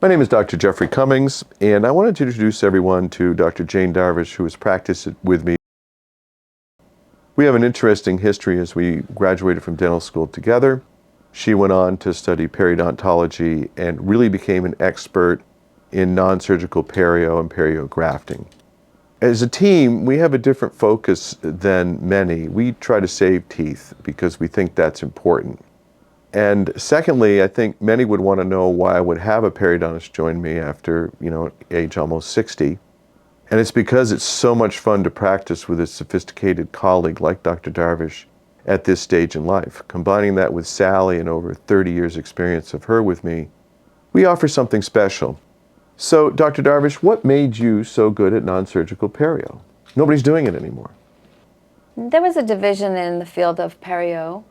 My name is Dr. Jeffrey Cummings, and I wanted to introduce everyone to Dr. Jane Darviche, who has practiced with me. We have an interesting history as we graduated from dental school together. She went on to study periodontology and really became an expert in non-surgical perio and perio grafting. As a team, we have a different focus than many. We try to save teeth because we think that's important. And secondly, I think many would want to know why I would have a periodontist join me after, age almost 60. And it's because it's so much fun to practice with a sophisticated colleague like Dr. Darviche at this stage in life. Combining that with Sally and over 30 years experience of her with me, we offer something special. So, Dr. Darviche, what made you so good at non-surgical perio? Nobody's doing it anymore. There was a division in the field of perio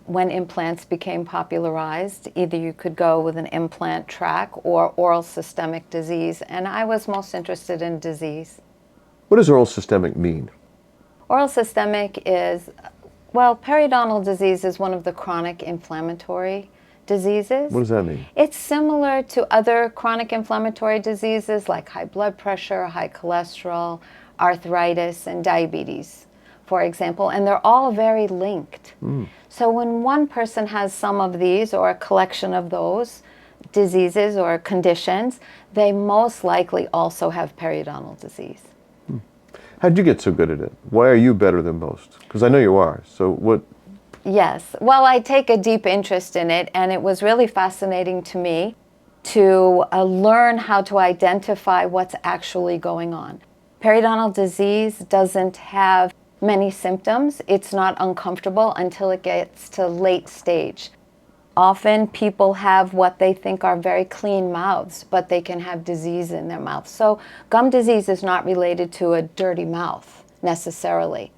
when implants became popularized. Either you could go with an implant track or oral systemic disease, and I was most interested in disease. What does oral systemic mean? Oral systemic is, periodontal disease is one of the chronic inflammatory diseases. What does that mean? It's similar to other chronic inflammatory diseases like high blood pressure, high cholesterol, arthritis, and diabetes, for example, and they're all very linked. So when one person has some of these or a collection of those diseases or conditions, they most likely also have periodontal disease. How did you get so good at it? Why are you better than most? Because I know you are. So what? Yes. Well, I take a deep interest in it, and it was really fascinating to me to learn how to identify what's actually going on. Periodontal disease doesn't have many symptoms. It's not uncomfortable until it gets to late stage. Often people have what they think are very clean mouths, but they can have disease in their mouth. So gum disease is not related to a dirty mouth necessarily.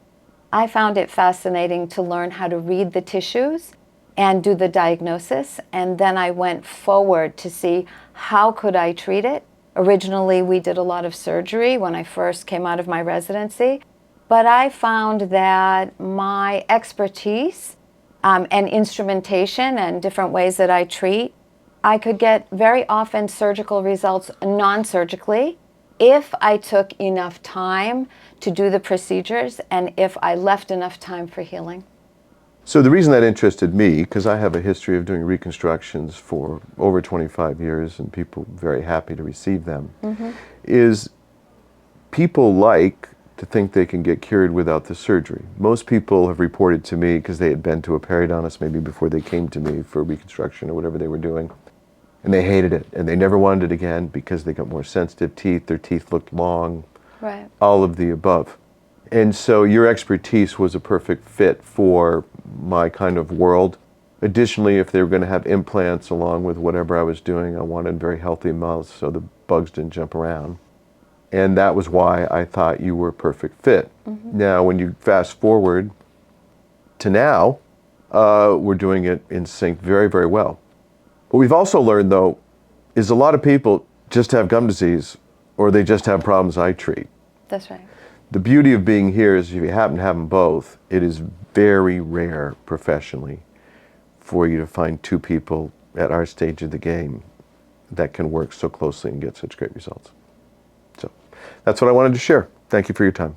I found it fascinating to learn how to read the tissues and do the diagnosis, and then I went forward to see how could I treat it. Originally, we did a lot of surgery when I first came out of my residency, but I found that my expertise and instrumentation and different ways that I treat, I could get very often surgical results non-surgically if I took enough time to do the procedures and if I left enough time for healing. So the reason that interested me, because I have a history of doing reconstructions for over 25 years and people very happy to receive them, is people like to think they can get cured without the surgery. Most people have reported to me because they had been to a periodontist maybe before they came to me for reconstruction or whatever they were doing, and they hated it and they never wanted it again because they got more sensitive teeth, their teeth looked long, right. All of the above. And so your expertise was a perfect fit for my kind of world. Additionally, if they were going to have implants along with whatever I was doing, I wanted very healthy mouths so the bugs didn't jump around. And that was why I thought you were a perfect fit. Now, when you fast forward to now, we're doing it in sync very, very well. What we've also learned, though, is a lot of people just have gum disease or they just have problems I treat. That's right. The beauty of being here is if you happen to have them both, it is very rare professionally for you to find two people at our stage of the game that can work so closely and get such great results. So that's what I wanted to share. Thank you for your time.